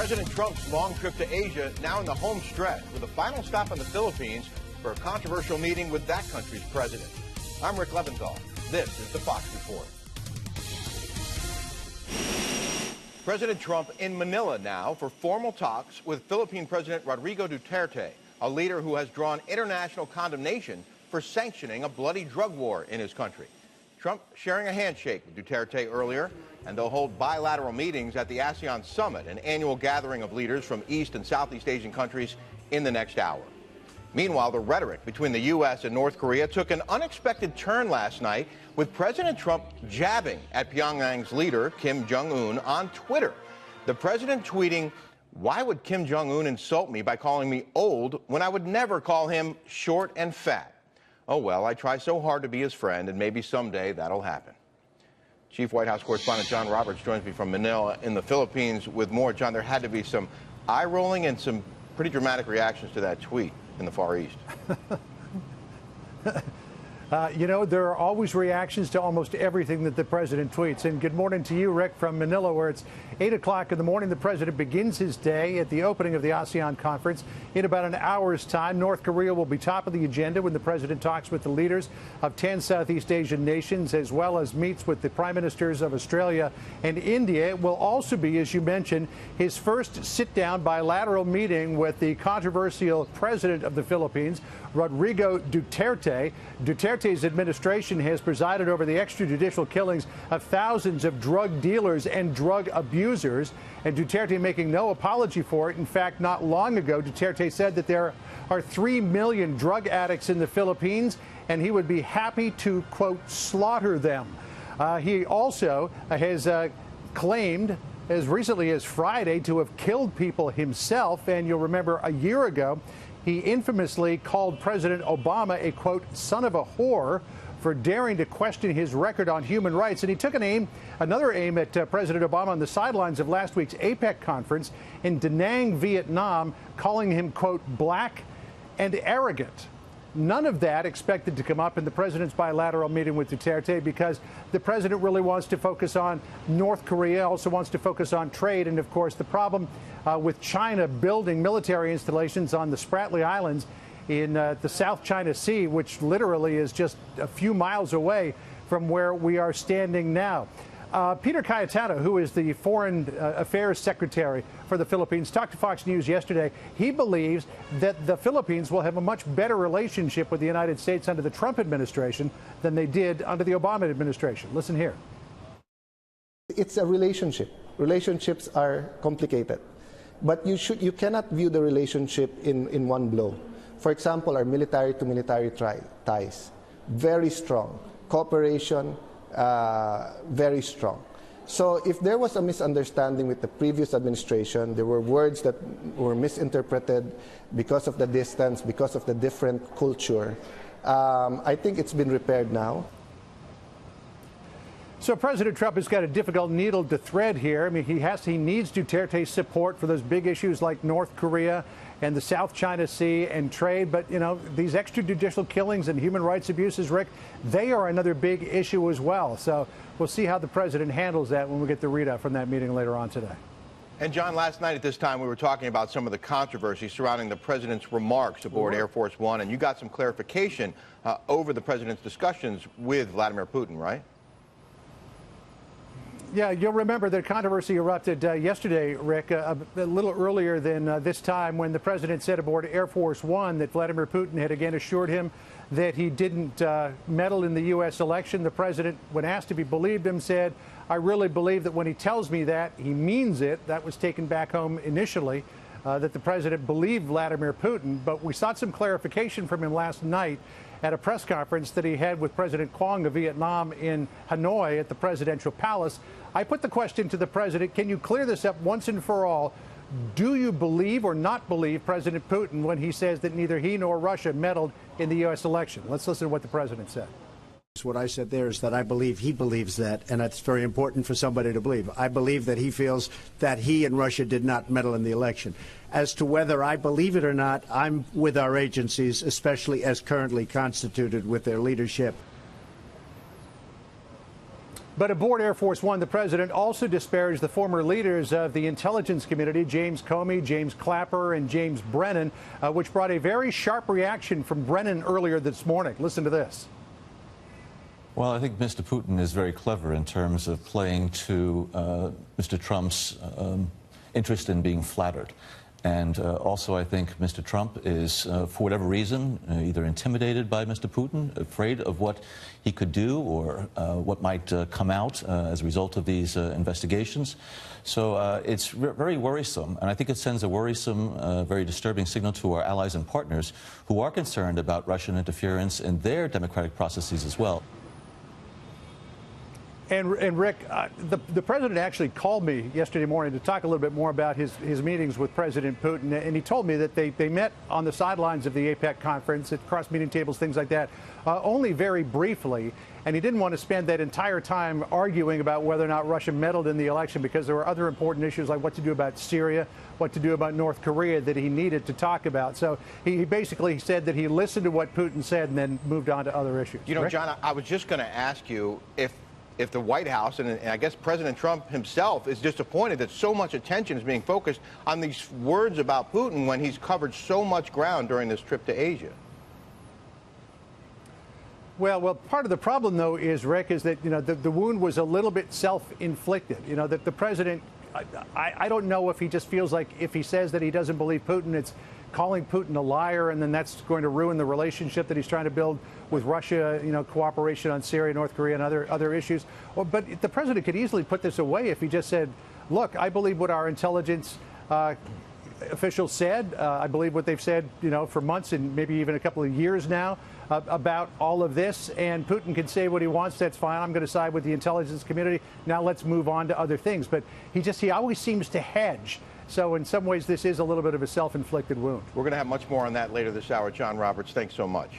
President Trump's long trip to Asia now in the home stretch with a final stop in the Philippines for a controversial meeting with that country's president. I'm Rick Leventhal. This is the Fox Report. President Trump in Manila now for formal talks with Philippine President Rodrigo Duterte, a leader who has drawn international condemnation for sanctioning a bloody drug war in his country. Trump sharing a handshake with Duterte earlier, and they'll hold bilateral meetings at the ASEAN Summit, an annual gathering of leaders from East and Southeast Asian countries, in the next hour. Meanwhile, the rhetoric between the U.S. and North Korea took an unexpected turn last night with President Trump jabbing at Pyongyang's leader, Kim Jong-un, on Twitter. The president tweeting, "Why would Kim Jong-un insult me by calling me old when I would never call him short and fat? Oh, well, I try so hard to be his friend, and maybe someday that'll happen." Chief White House correspondent John Roberts joins me from Manila in the Philippines with more. John, there had to be some eye-rolling and some pretty dramatic reactions to that tweet in the Far East. You know, there are always reactions to almost everything that the president tweets. And good morning to you, Rick, from Manila, where it's 8 o'clock in the morning. The president begins his day at the opening of the ASEAN conference. In about an hour's time, North Korea will be top of the agenda when the president talks with the leaders of 10 Southeast Asian nations, as well as meets with the prime ministers of Australia and India. It will also be, as you mentioned, his first sit-down bilateral meeting with the controversial president of the Philippines, Rodrigo Duterte. Duterte's administration has presided over the extrajudicial killings of thousands of drug dealers and drug abusers, and Duterte making no apology for it. In fact, not long ago, Duterte said that there are 3 million drug addicts in the Philippines, and he would be happy to, quote, slaughter them. He also has claimed as recently as Friday to have killed people himself, and you'll remember a year ago, he infamously called President Obama a, quote, son of a whore for daring to question his record on human rights. And he took another aim at President Obama on the sidelines of last week's APEC conference in Da Nang, Vietnam, calling him, quote, black and arrogant. None of that expected to come up in the president's bilateral meeting with Duterte, because the president really wants to focus on North Korea, also wants to focus on trade. And, of course, the problem with China building military installations on the Spratly Islands in the South China Sea, which literally is just a few miles away from where we are standing now. Peter Cayetano, who is the Foreign Affairs Secretary for the Philippines, talked to Fox News yesterday. He believes that the Philippines will have a much better relationship with the United States under the Trump administration than they did under the Obama administration. Listen here. It's a relationship. Relationships are complicated. But you cannot view the relationship in one blow. For example, our military-to-military ties, very strong. Cooperation, very strong. So if there was a misunderstanding with the previous administration, there were words that were misinterpreted because of the distance, because of the different culture, I think it's been repaired now. So President Trump has got a difficult needle to thread here. I mean, he needs Duterte's support for those big issues like North Korea and the South China Sea and trade. But, you know, these extrajudicial killings and human rights abuses, Rick, they are another big issue as well. So we'll see how the president handles that when we get the readout from that meeting later on today. And, John, last night at this time, we were talking about some of the controversy surrounding the president's remarks aboard Air Force One, and you got some clarification over the president's discussions with Vladimir Putin, right? Yeah, you'll remember that controversy erupted yesterday, Rick, a little earlier than this time, when the president said aboard Air Force One that Vladimir Putin had again assured him that he didn't meddle in the U.S. election. The president, when asked if he believed him, said, "I really believe that when he tells me that, he means it." That was taken back home initially, that the president believed Vladimir Putin. But we sought some clarification from him last night at a press conference that he had with President Quang of Vietnam in Hanoi at the presidential palace. I put the question to the president, can you clear this up once and for all? Do you believe or not believe President Putin when he says that neither he nor Russia meddled in the U.S. election? Let's listen to what the president said. What I said there is that I believe he believes that, and that's very important for somebody to believe. I believe that he feels that he and Russia did not meddle in the election. As to whether I believe it or not, I'm with our agencies, especially as currently constituted with their leadership. But aboard Air Force One, the president also disparaged the former leaders of the intelligence community, James Comey, James Clapper, and James Brennan, which brought a very sharp reaction from Brennan earlier this morning. Listen to this. Well, I think Mr. Putin is very clever in terms of playing to Mr. Trump's interest in being flattered. And also, I think Mr. Trump is, for whatever reason, either intimidated by Mr. Putin, afraid of what he could do or what might come out as a result of these investigations. So it's very worrisome, and I think it sends a worrisome, very disturbing signal to our allies and partners who are concerned about Russian interference in their democratic processes as well. And Rick, the president actually called me yesterday morning to talk a little bit more about his meetings with President Putin. And he told me that they met on the sidelines of the APEC conference, at cross-meeting tables, things like that, only very briefly. And he didn't want to spend that entire time arguing about whether or not Russia meddled in the election, because there were other important issues like what to do about Syria, what to do about North Korea that he needed to talk about. So he basically said that he listened to what Putin said and then moved on to other issues. You know, Rick? John, I was just going to ask you if the White House, and I guess President Trump himself, is disappointed that so much attention is being focused on these words about Putin when he's covered so much ground during this trip to Asia. Well, part of the problem, though, is, Rick, is that, you know, the wound was a little bit self-inflicted. You know, that the president, I don't know if he just feels like if he says that he doesn't believe Putin, it's calling Putin a liar, and then that's going to ruin the relationship that he's trying to build with Russia, you know, cooperation on Syria, North Korea, and other issues. But the president could easily put this away if he just said, look, I believe what our intelligence officials said. I believe what they've said, you know, for months and maybe even a couple of years now about all of this. And Putin can say what he wants. That's fine. I'm going to side with the intelligence community. Now let's move on to other things. But he always seems to hedge. So in some ways, this is a little bit of a self-inflicted wound. We're going to have much more on that later this hour. John Roberts, thanks so much.